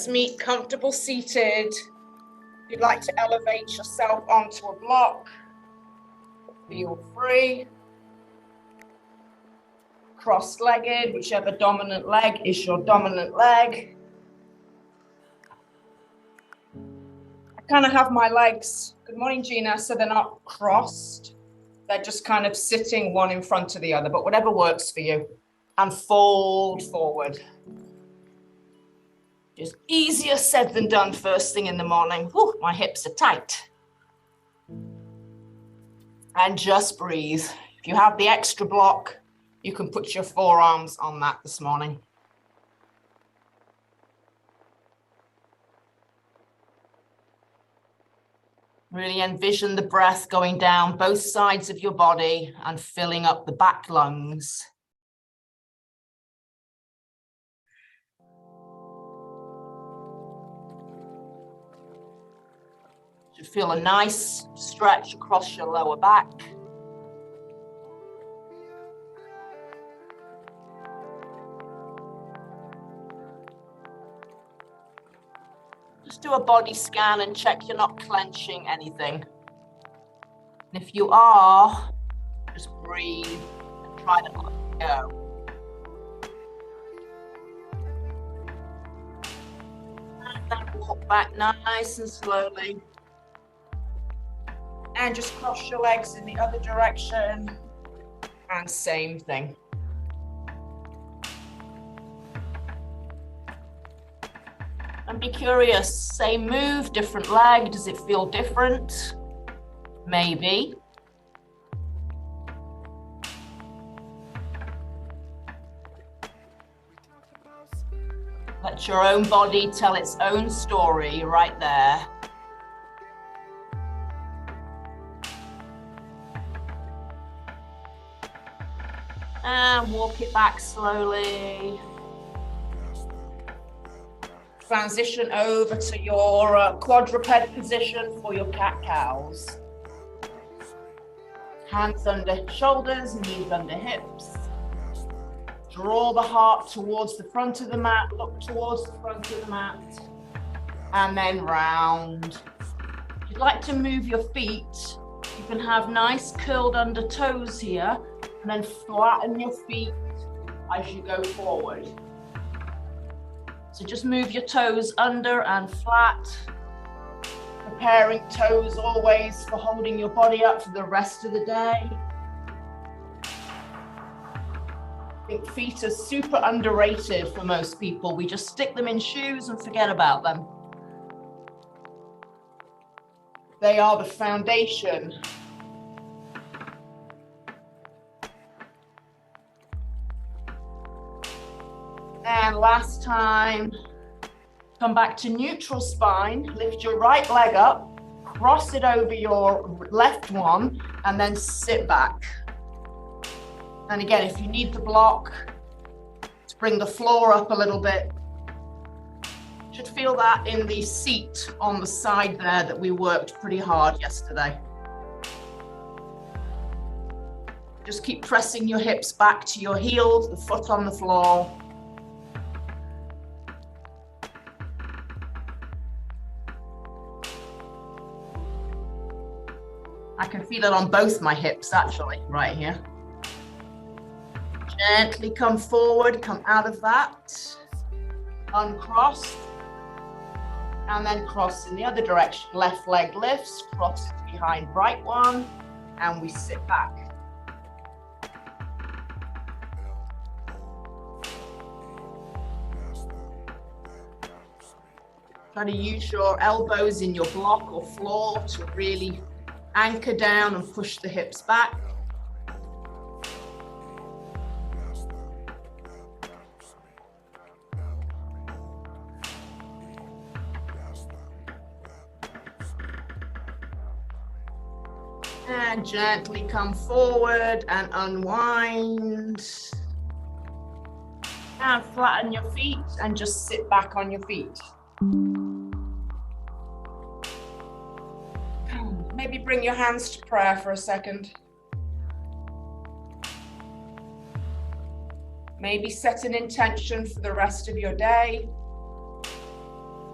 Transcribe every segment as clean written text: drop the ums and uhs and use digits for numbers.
Meet comfortable seated. If you'd like to elevate yourself onto a block, feel free. Cross-legged, whichever dominant leg is your dominant leg. I kind of have my legs, good morning Gina, so they're not crossed. They're just kind of sitting one in front of the other, but whatever works for you. And fold forward. Just easier said than done first thing in the morning. Whew, my hips are tight. And just breathe. If you have the extra block, you can put your forearms on that this morning. Really envision the breath going down both sides of your body and filling up the back lungs. You feel a nice stretch across your lower back. Just do a body scan and check you're not clenching anything. And if you are, just breathe and try to let it go. And then walk back nice and slowly. And just cross your legs in the other direction. And same thing. And be curious, same move, different leg. Does it feel different? Maybe. Let your own body tell its own story right there. And walk it back slowly. Transition over to your quadruped position for your cat-cows. Hands under shoulders, knees under hips. Draw the heart towards the front of the mat, look towards the front of the mat, and then round. If you'd like to move your feet, you can have nice curled under toes here, and then flatten your feet as you go forward. So just move your toes under and flat. Preparing toes always for holding your body up for the rest of the day. I think feet are super underrated for most people. We just stick them in shoes and forget about them. They are the foundation. And last time, come back to neutral spine, lift your right leg up, cross it over your left one, and then sit back. And again, if you need the block, to bring the floor up a little bit. You should feel that in the seat on the side there that we worked pretty hard yesterday. Just keep pressing your hips back to your heels, the foot on the floor. I can feel it on both my hips actually, right here. Gently come forward, come out of that. Uncross. And then cross in the other direction. Left leg lifts, cross behind right one, and we sit back. Try to use your elbows in your block or floor to really anchor down and push the hips back. And gently come forward and unwind. And flatten your feet and just sit back on your feet. Maybe bring your hands to prayer for a second. Maybe set an intention for the rest of your day.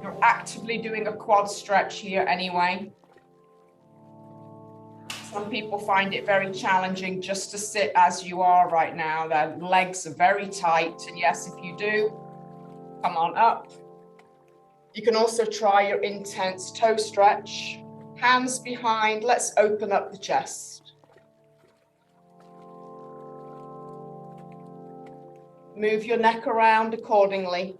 You're actively doing a quad stretch here anyway. Some people find it very challenging just to sit as you are right now. Their legs are very tight. And yes, if you do, come on up. You can also try your intense toe stretch. Hands behind. Let's open up the chest. Move your neck around accordingly.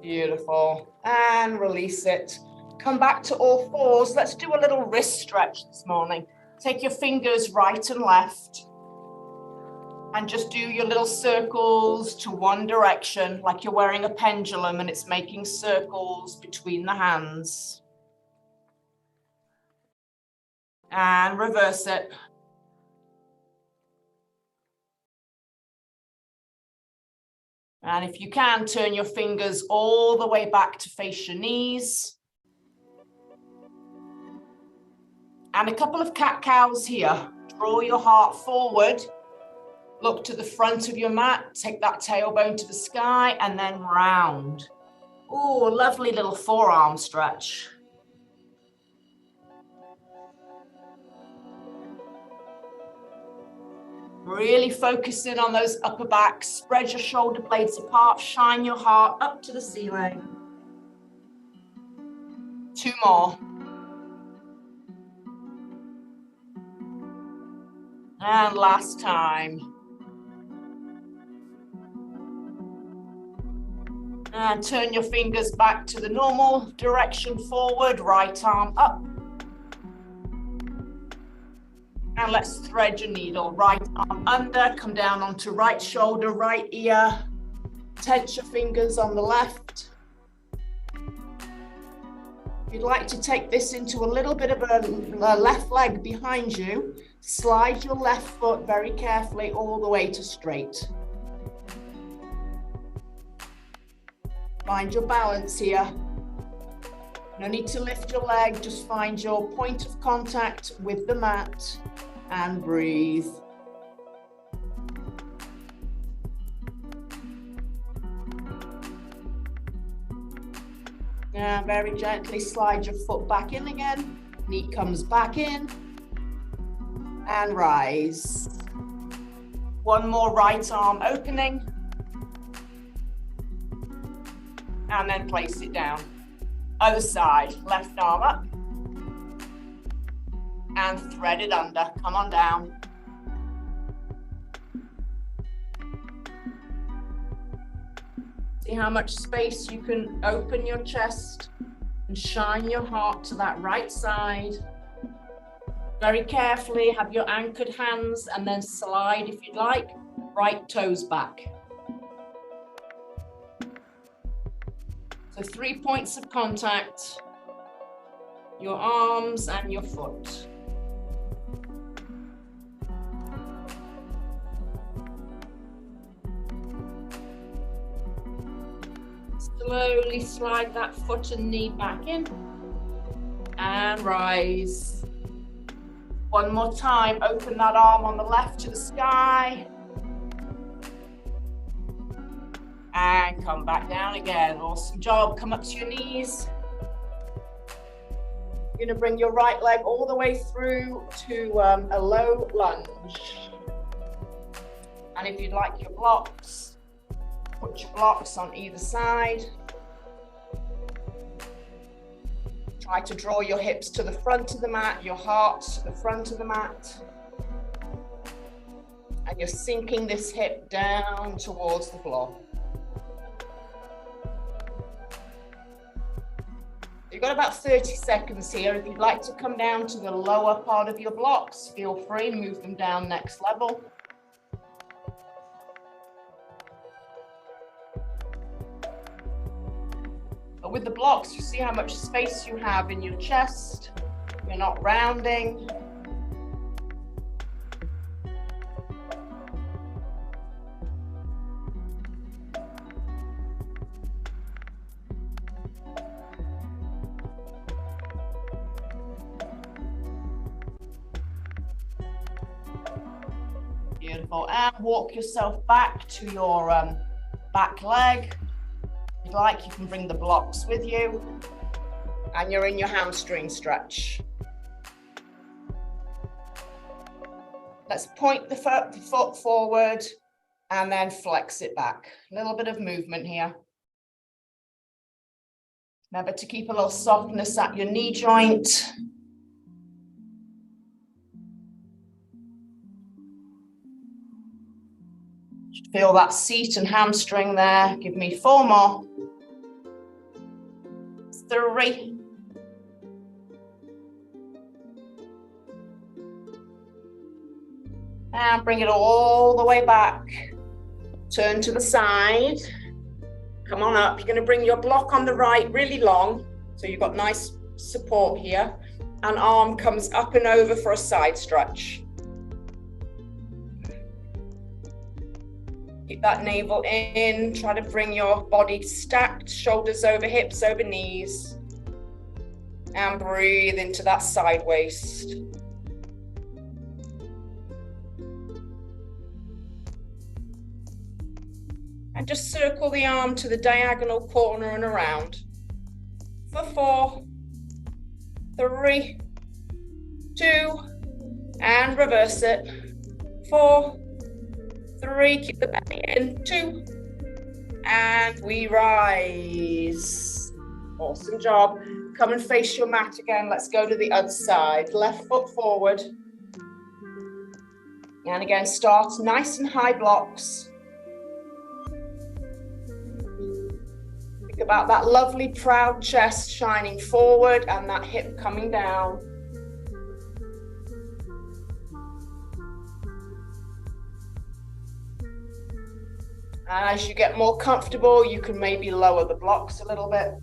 Beautiful. And release it. Come back to all fours. Let's do a little wrist stretch this morning. Take your fingers right and left. And just do your little circles to one direction, like you're wearing a pendulum and it's making circles between the hands. And reverse it. And if you can, turn your fingers all the way back to face your knees. And a couple of cat-cows here. Draw your heart forward. Look to the front of your mat. Take that tailbone to the sky and then round. Oh, lovely little forearm stretch. Really focus in on those upper backs. Spread your shoulder blades apart. Shine your heart up to the ceiling. 2 more. And last time. And turn your fingers back to the normal direction forward. Right arm up. And let's thread your needle. Right arm under, come down onto right shoulder, right ear. Tense your fingers on the left. If you'd like to take this into a little bit of a left leg behind you, slide your left foot very carefully all the way to straight. Find your balance here. No need to lift your leg, just find your point of contact with the mat and breathe. Now very gently slide your foot back in again. Knee comes back in and rise. One more right arm opening. And then place it down. Other side, left arm up. And thread it under, come on down. See how much space you can open your chest and shine your heart to that right side. Very carefully, have your anchored hands and then slide if you'd like, right toes back. So 3 points of contact, your arms and your foot. Slowly slide that foot and knee back in and rise. One more time, open that arm on the left to the sky. And come back down again. Awesome job. Come up to your knees. You're going to bring your right leg all the way through to a low lunge. And if you'd like your blocks, put your blocks on either side. Try to draw your hips to the front of the mat, your heart to the front of the mat. And you're sinking this hip down towards the floor. You've got about 30 seconds here. If you'd like to come down to the lower part of your blocks, feel free, move them down next level. But with the blocks, you see how much space you have in your chest. You're not rounding. Beautiful. And walk yourself back to your back leg. If you'd like, you can bring the blocks with you. And you're in your hamstring stretch. Let's point the foot forward and then flex it back. A little bit of movement here. Remember to keep a little softness at your knee joint. Feel that seat and hamstring there. Give me 4 more. 3. And bring it all the way back. Turn to the side. Come on up. You're going to bring your block on the right really long. So you've got nice support here. And arm comes up and over for a side stretch. Keep that navel in. Try to bring your body stacked. Shoulders over hips, over knees. And breathe into that side waist. And just circle the arm to the diagonal corner and around. For 4, 3, 2, and reverse it. 4, 3, keep the belly in. 2, and we rise. Awesome job. Come and face your mat again. Let's go to the other side. Left foot forward. And again, start nice and high blocks. Think about that lovely proud chest shining forward and that hip coming down. As you get more comfortable, you can maybe lower the blocks a little bit.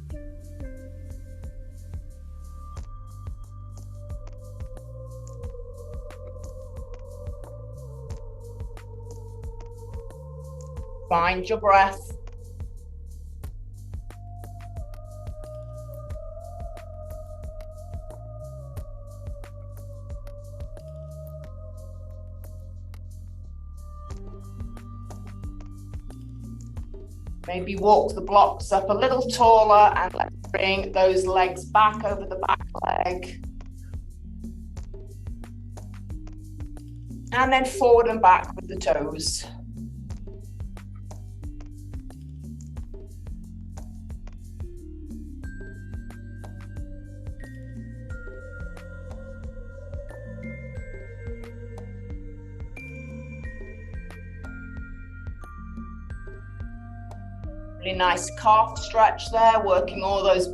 Find your breath. Maybe walk the blocks up a little taller and let's bring those legs back over the back leg. And then forward and back with the toes. Really nice calf stretch there, working all those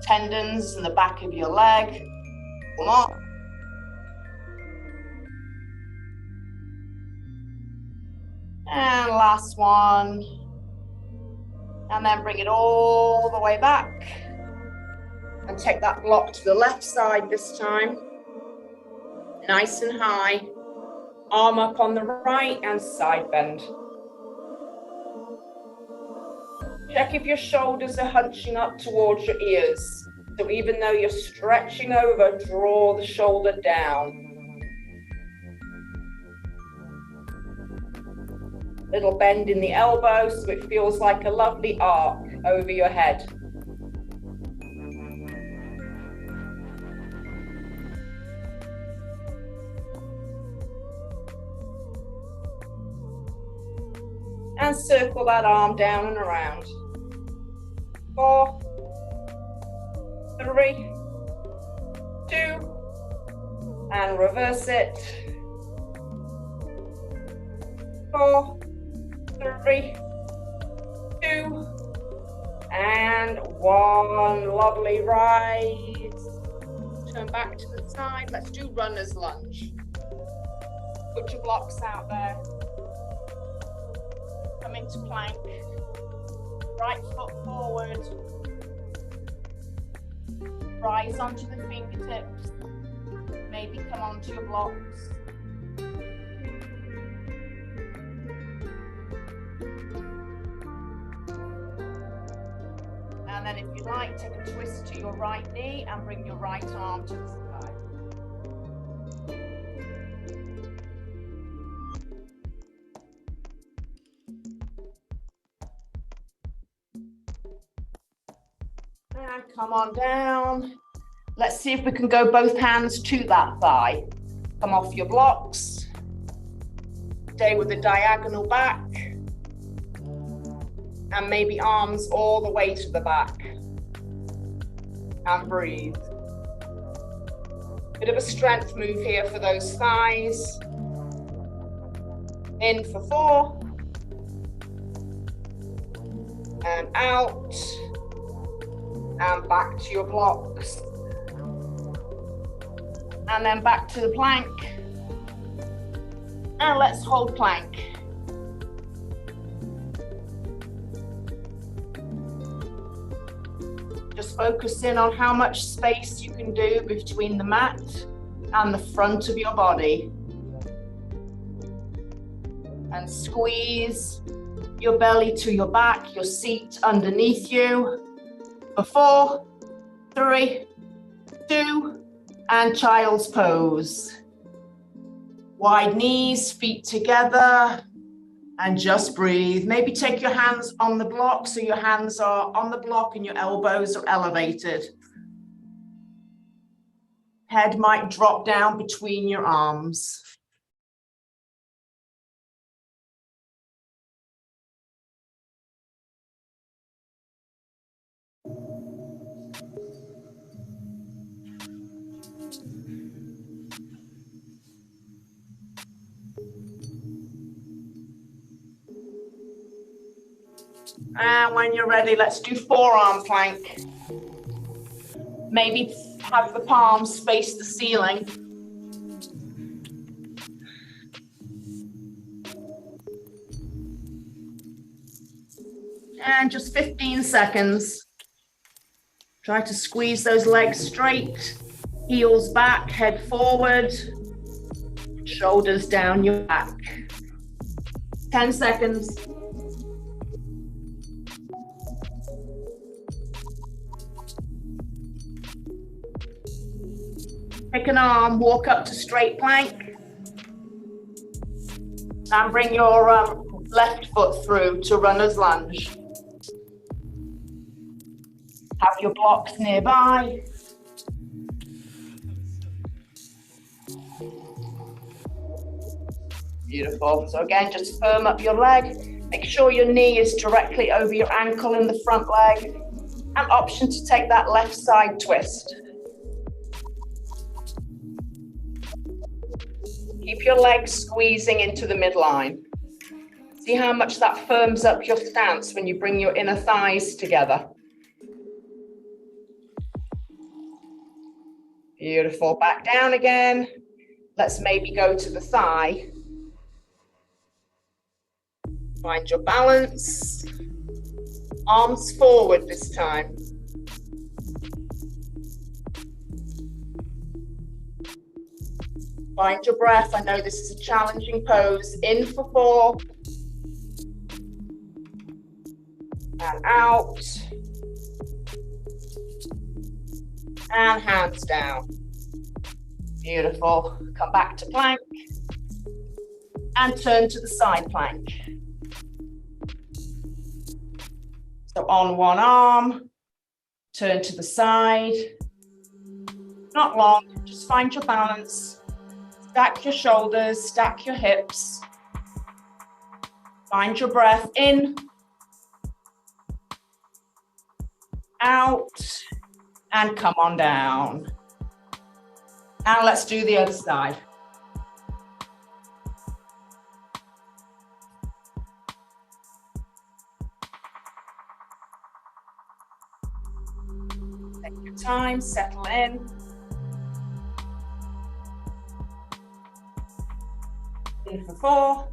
tendons in the back of your leg. Come on. And last one. And then bring it all the way back. And take that block to the left side this time. Nice and high. Arm up on the right and side bend. Check if your shoulders are hunching up towards your ears. So even though you're stretching over, draw the shoulder down. Little bend in the elbow so it feels like a lovely arc over your head. And circle that arm down and around. 4, 3, 2, and reverse it. 4, 3, 2, and 1. Lovely rise. Turn back to the side. Let's do runner's lunge. Put your blocks out there. Come into plank. Right foot forward. Rise onto the fingertips. Maybe come onto your blocks. And then if you like, take a twist to your right knee and bring your right arm to the side. And come on down. Let's see if we can go both hands to that thigh. Come off your blocks. Stay with the diagonal back. And maybe arms all the way to the back. And breathe. Bit of a strength move here for those thighs. In for 4. And out. And back to your blocks. And then back to the plank. And let's hold plank. Just focus in on how much space you can do between the mat and the front of your body. And squeeze your belly to your back, your seat underneath you. For 4, 3, 2, and child's pose. Wide knees, feet together, and just breathe. Maybe take your hands on the block so your hands are on the block and your elbows are elevated. Head might drop down between your arms. And when you're ready, let's do forearm plank. Maybe have the palms face the ceiling. And just 15 seconds. Try to squeeze those legs straight, heels back, head forward, shoulders down your back. 10 seconds. Pick an arm, walk up to straight plank. And bring your left foot through to runner's lunge. Have your blocks nearby. Beautiful. So again, just firm up your leg. Make sure your knee is directly over your ankle in the front leg. And option to take that left side twist. Keep your legs squeezing into the midline. See how much that firms up your stance when you bring your inner thighs together. Beautiful. Back down again. Let's maybe go to the thigh. Find your balance. Arms forward this time. Find your breath. I know this is a challenging pose. In for 4. And out. And hands down. Beautiful. Come back to plank. And turn to the side plank. So on one arm, turn to the side. Not long, just find your balance. Stack your shoulders, stack your hips. Find your breath in, out, and come on down. Now let's do the other side. Take your time, settle in. In for 4.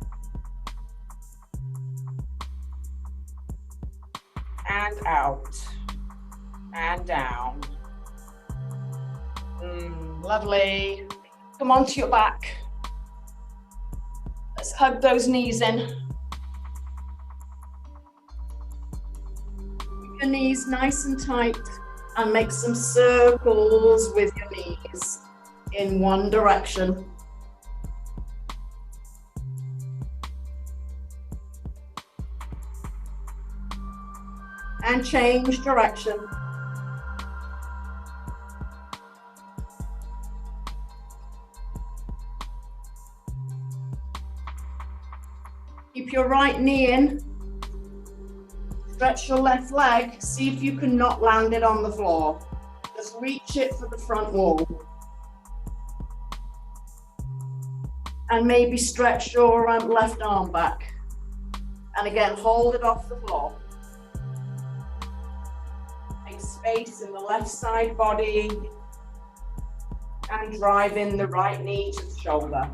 And out. And down. Lovely. Come onto your back. Let's hug those knees in. Keep your knees nice and tight and make some circles with your knees in one direction. And change direction. Keep your right knee in. Stretch your left leg. See if you can not land it on the floor. Just reach it for the front wall. And maybe stretch your left arm back. And again, hold it off the floor. Make space in the left side body. And drive in the right knee to the shoulder.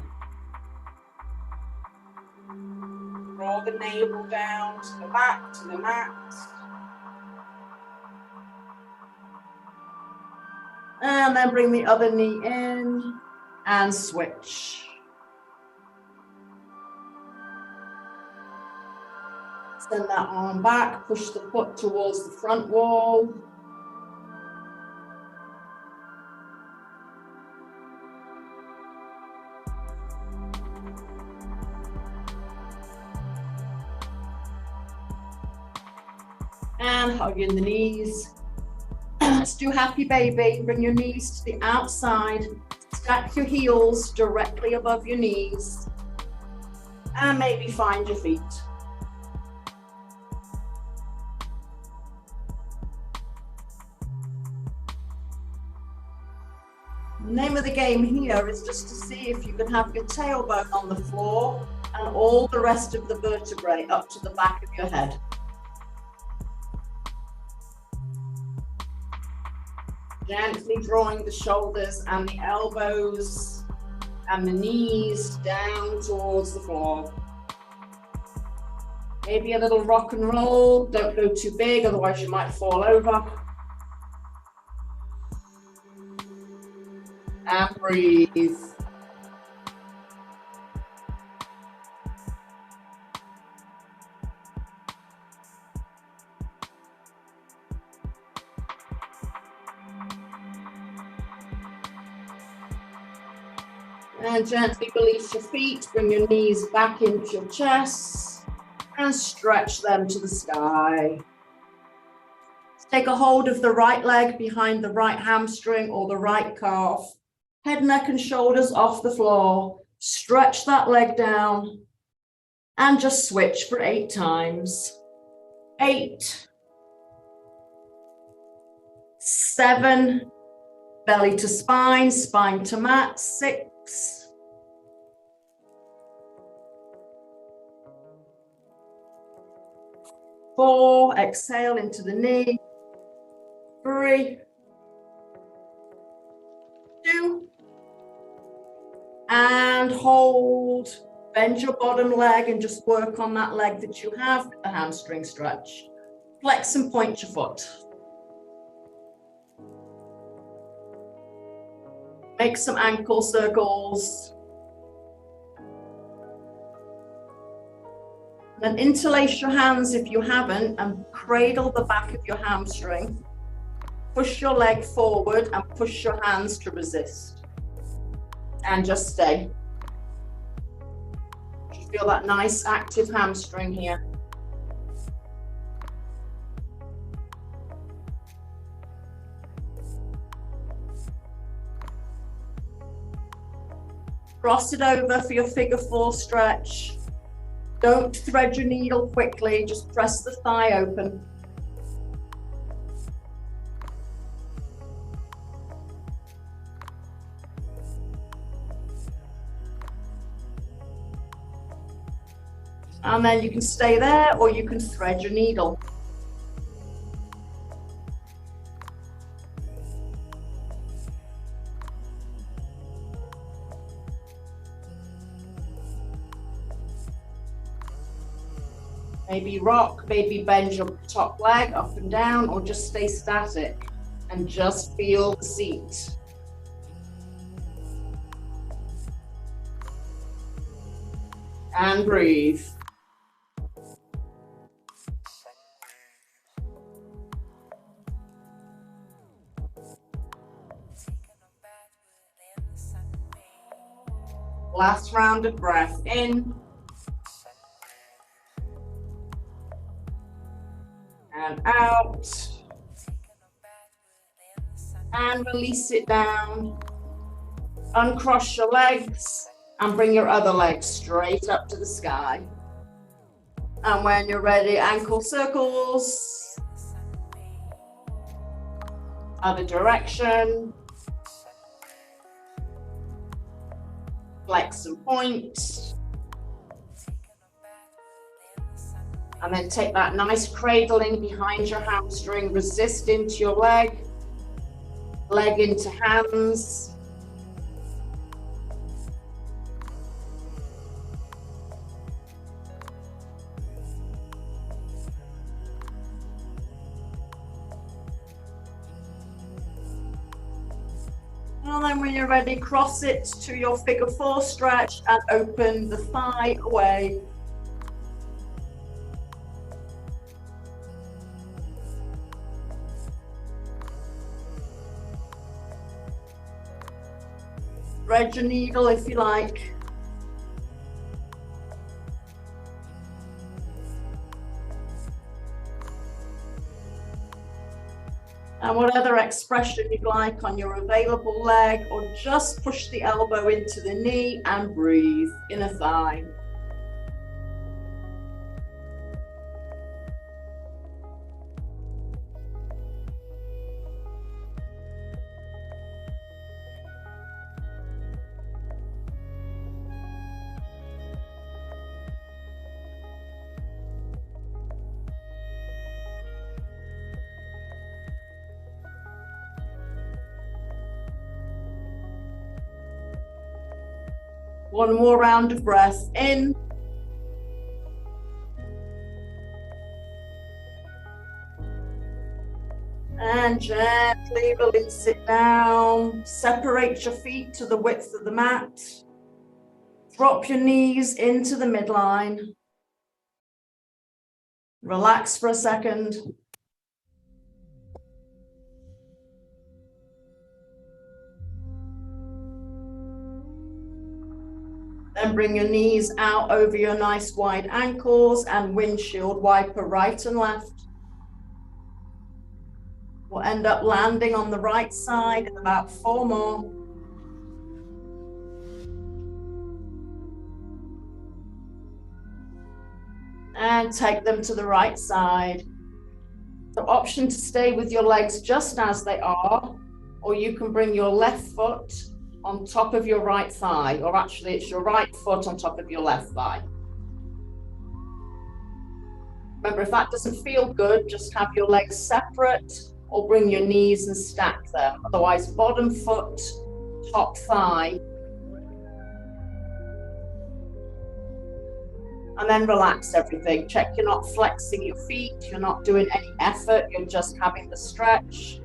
Draw the navel down to the back, to the mat. And then bring the other knee in and switch. Send that arm back, push the foot towards the front wall. And hug in the knees. Let's do happy baby. Bring your knees to the outside. Stack your heels directly above your knees. And maybe find your feet. The name of the game here is just to see if you can have your tailbone on the floor and all the rest of the vertebrae up to the back of your head. Gently drawing the shoulders and the elbows and the knees down towards the floor. Maybe a little rock and roll. Don't go too big, otherwise you might fall over. And breathe. And gently release your feet, bring your knees back into your chest and stretch them to the sky. Take a hold of the right leg behind the right hamstring or the right calf. Head, neck and shoulders off the floor. Stretch that leg down and just switch for 8 times. 8, 7, belly to spine, spine to mat. 6, 4, exhale into the knee. 3, 2, and hold. Bend your bottom leg and just work on that leg that you have with the hamstring stretch. Flex and point your foot. Make some ankle circles. Then interlace your hands if you haven't and cradle the back of your hamstring. Push your leg forward and push your hands to resist. And just stay. You feel that nice active hamstring here. Cross it over for your figure 4 stretch. Don't thread your needle quickly, just press the thigh open. And then you can stay there or you can thread your needle. Maybe rock, maybe bend your top leg up and down, or just stay static and just feel the seat. And breathe. Last round of breath in. And out. And release it down. Uncross your legs and bring your other leg straight up to the sky. And when you're ready, ankle circles. Other direction. Flex and point. And then take that nice cradling behind your hamstring, resist into your leg, leg into hands. And then when you're ready, cross it to your figure 4 stretch and open the thigh away. Thread your needle if you like. And whatever expression you'd like on your available leg, or just push the elbow into the knee and breathe, inner thigh. One more round of breath in. And gently release it down. Separate your feet to the width of the mat. Drop your knees into the midline. Relax for a second. Then bring your knees out over your nice wide ankles and windshield wiper right and left. We'll end up landing on the right side in about 4 more. And take them to the right side. So option to stay with your legs just as they are, or you can bring your left foot on top of your right thigh, or actually it's your right foot on top of your left thigh. Remember, if that doesn't feel good, just have your legs separate or bring your knees and stack them. Otherwise, bottom foot, top thigh. And then relax everything. Check you're not flexing your feet, you're not doing any effort, you're just having the stretch.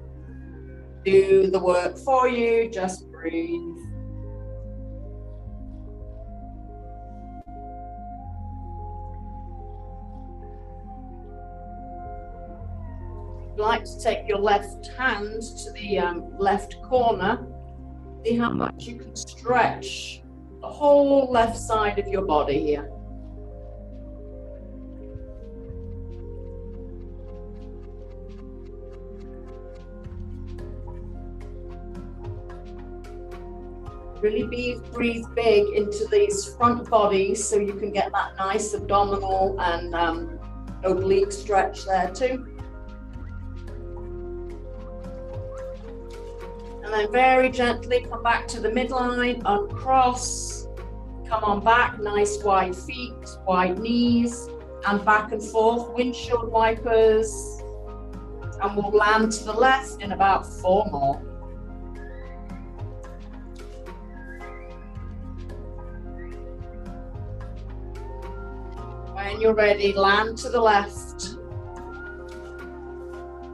Do the work for you, just breathe. You'd like to take your left hand to the left corner. See how much you can stretch the whole left side of your body here. Really breathe big into these front bodies so you can get that nice abdominal and oblique stretch there too. And then very gently come back to the midline, uncross, come on back, nice wide feet, wide knees, and back and forth, windshield wipers. And we'll land to the left in about 4 more. When you're ready, land to the left.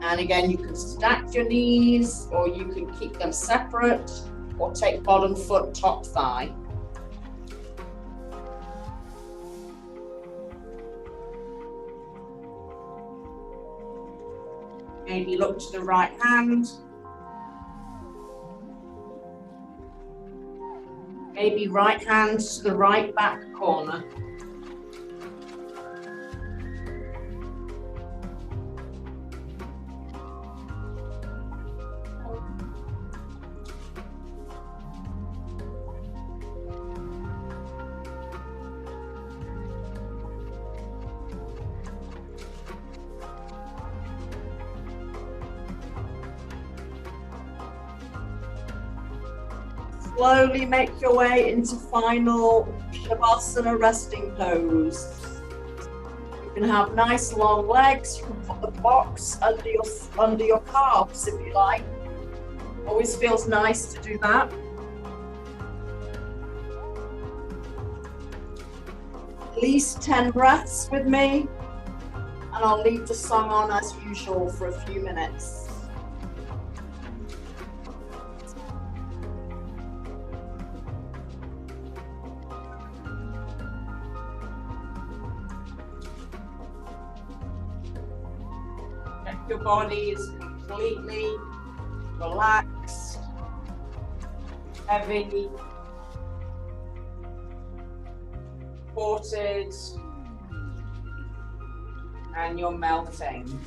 And again, you can stack your knees, or you can keep them separate, or take bottom foot, top thigh. Maybe look to the right hand. Maybe right hand to the right back corner. slowly make your way into final Shavasana resting pose. You can have nice long legs. You can put the box under your calves if you like. Always feels nice to do that. At least 10 breaths with me, and I'll leave the song on as usual for a few minutes. Your body is completely relaxed, heavy, supported, and you're melting.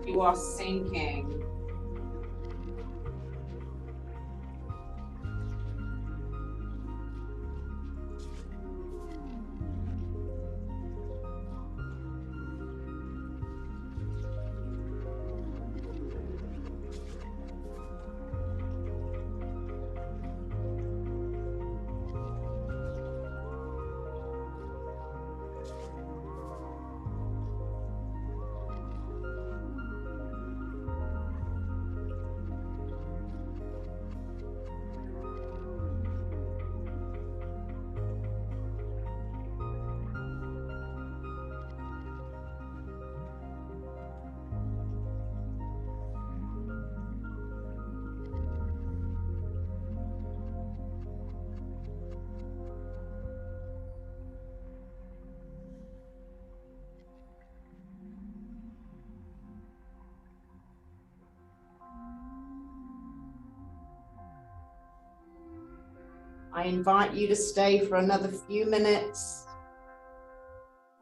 You are sinking. I invite you to stay for another few minutes.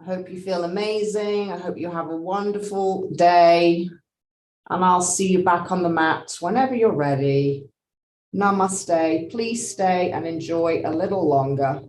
I hope you feel amazing. I hope you have a wonderful day. And I'll see you back on the mat whenever you're ready. Namaste. Please stay and enjoy a little longer.